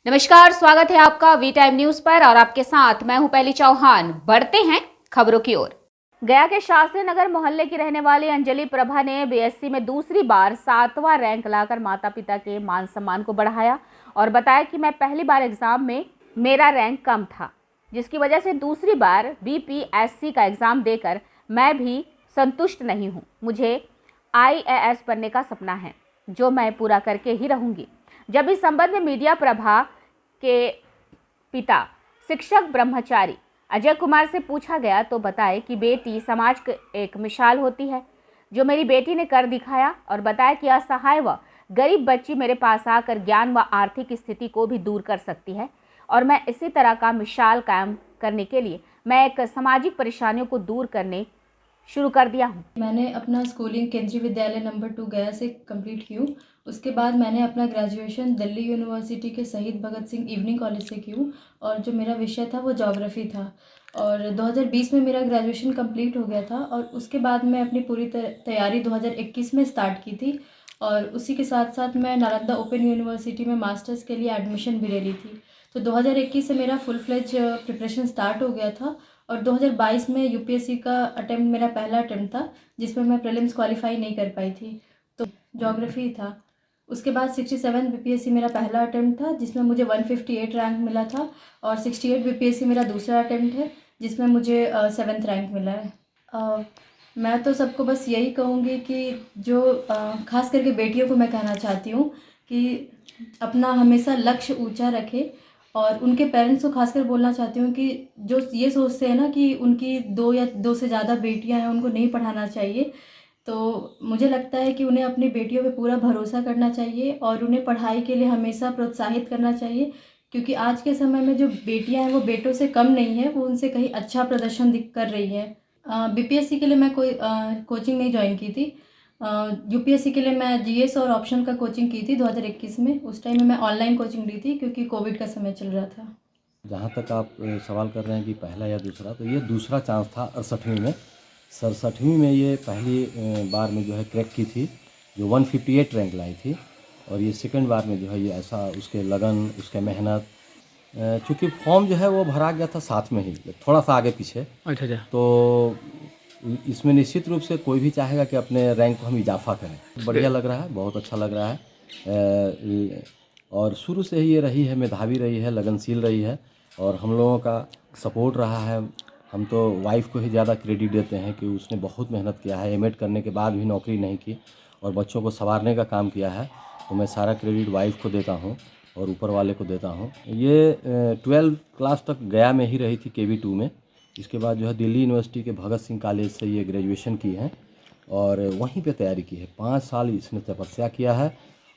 नमस्कार, स्वागत है आपका वी टाइम न्यूज पर और आपके साथ मैं हूं पहली चौहान। बढ़ते हैं खबरों की ओर। गया के शास्त्री नगर मोहल्ले की रहने वाली अंजलि प्रभा ने बीएससी में दूसरी बार 7वां रैंक लाकर माता पिता के मान सम्मान को बढ़ाया और बताया कि मैं पहली बार एग्जाम में मेरा रैंक कम था, जिसकी वजह से दूसरी बार बीपीएससी का एग्जाम देकर मैं भी संतुष्ट नहीं हूँ। मुझे IAS बनने का सपना है जो मैं पूरा करके ही रहूंगी। जब इस संबंध में मीडिया प्रभा के पिता शिक्षक ब्रह्मचारी अजय कुमार से पूछा गया तो बताए कि बेटी समाज की एक मिसाल होती है, जो मेरी बेटी ने कर दिखाया और बताया कि असहाय व गरीब बच्ची मेरे पास आकर ज्ञान व आर्थिक स्थिति को भी दूर कर सकती है और मैं इसी तरह का मिसाल कायम करने के लिए मैं एक सामाजिक परेशानियों को दूर करने शुरू कर दिया हूँ। मैंने अपना स्कूलिंग केंद्रीय विद्यालय नंबर 2 गया से कंप्लीट की हूँ। उसके बाद मैंने अपना ग्रेजुएशन दिल्ली यूनिवर्सिटी के शहीद भगत सिंह इवनिंग कॉलेज से की हूँ और जो मेरा विषय था वो ज्योग्राफी था और 2020 में मेरा ग्रेजुएशन कंप्लीट हो गया था और उसके बाद मैं अपनी पूरी तैयारी 2021 में स्टार्ट की थी और उसी के साथ साथ मैं नालंदा ओपन यूनिवर्सिटी में मास्टर्स के लिए एडमिशन भी ले ली थी। तो 2021 से मेरा फुल फ्लेज प्रिपरेशन स्टार्ट हो गया था और 2022 में यूपीएससी का अटेम्प्ट मेरा पहला अटेम्प्ट था जिसमें मैं प्रीलिम्स क्वालिफाई नहीं कर पाई थी, तो ज्योग्राफी था। उसके बाद 67 बीपीएससी मेरा पहला अटेम्प्ट था जिसमें मुझे 158 रैंक मिला था और 68 बीपीएससी मेरा दूसरा अटेम्प्ट है जिसमें मुझे 7th रैंक मिला है। मैं तो सबको बस यही कहूँगी कि जो खास करके बेटियों को मैं कहना चाहती हूँ कि अपना हमेशा लक्ष्य ऊंचा रखें और उनके पेरेंट्स को खासकर बोलना चाहती हूँ कि जो ये सोचते हैं ना कि उनकी 2 या 2 से ज़्यादा बेटियां हैं उनको नहीं पढ़ाना चाहिए, तो मुझे लगता है कि उन्हें अपनी बेटियों पे पूरा भरोसा करना चाहिए और उन्हें पढ़ाई के लिए हमेशा प्रोत्साहित करना चाहिए, क्योंकि आज के समय में जो बेटियां हैं वो बेटों से कम नहीं है, वो उनसे कहीं अच्छा प्रदर्शन कर रही है। बीपीएससी के लिए मैं कोई कोचिंग नहीं ज्वाइन की थी। यूपीएससी के लिए मैं जीएस और ऑप्शन का कोचिंग की थी 2021 में। उस टाइम में मैं ऑनलाइन कोचिंग ली थी क्योंकि कोविड का समय चल रहा था। जहाँ तक आप सवाल कर रहे हैं कि पहला या दूसरा, तो ये दूसरा चांस था 68वीं में। 67वीं में ये पहली बार में जो है क्रैक की थी, जो 158 रैंक लाई थी, और ये सेकंड बार में जो है ये ऐसा उसके लगन, उसके मेहनत, चूँकि फॉर्म जो है वो भरा गया था साथ में ही, थोड़ा सा आगे पीछे। अच्छा, तो इसमें निश्चित रूप से कोई भी चाहेगा कि अपने रैंक को हम इजाफा करें। बढ़िया लग रहा है, बहुत अच्छा लग रहा है, और शुरू से ही ये रही है, मेधावी रही है, लगनशील रही है और हम लोगों का सपोर्ट रहा है। हम तो वाइफ को ही ज़्यादा क्रेडिट देते हैं कि उसने बहुत मेहनत किया है, एमएड करने के बाद भी नौकरी नहीं की और बच्चों को संवारने का काम किया है, तो मैं सारा क्रेडिट वाइफ को देता हूँ और ऊपर वाले को देता हूँ। ये 12th क्लास तक गया में ही रही थी KV2 में। इसके बाद जो है दिल्ली यूनिवर्सिटी के भगत सिंह कॉलेज से ये ग्रेजुएशन की है और वहीं पे तैयारी की है। 5 साल इसने तपस्या किया है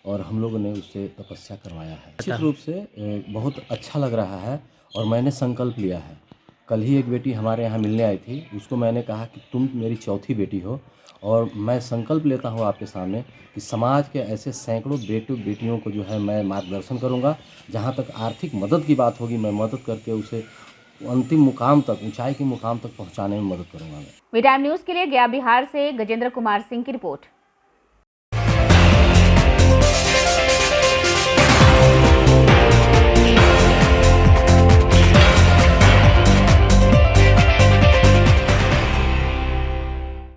और हम लोगों ने उससे तपस्या करवाया है। निश्चित रूप से बहुत अच्छा लग रहा है और मैंने संकल्प लिया है। कल ही एक बेटी हमारे यहाँ मिलने आई थी, उसको मैंने कहा कि तुम मेरी चौथी बेटी हो और मैं संकल्प लेता हूँ आपके सामने कि समाज के ऐसे सैकड़ों बेटियों को जो है मैं मार्गदर्शन करूँगा। जहाँ तक आर्थिक मदद की बात होगी, मैं मदद करके उसे अंतिम मुकाम तक, ऊंचाई के मुकाम तक पहुँचाने में मदद करूँगा मैं। वी टाइम न्यूज के लिए गया बिहार से गजेंद्र कुमार सिंह की रिपोर्ट।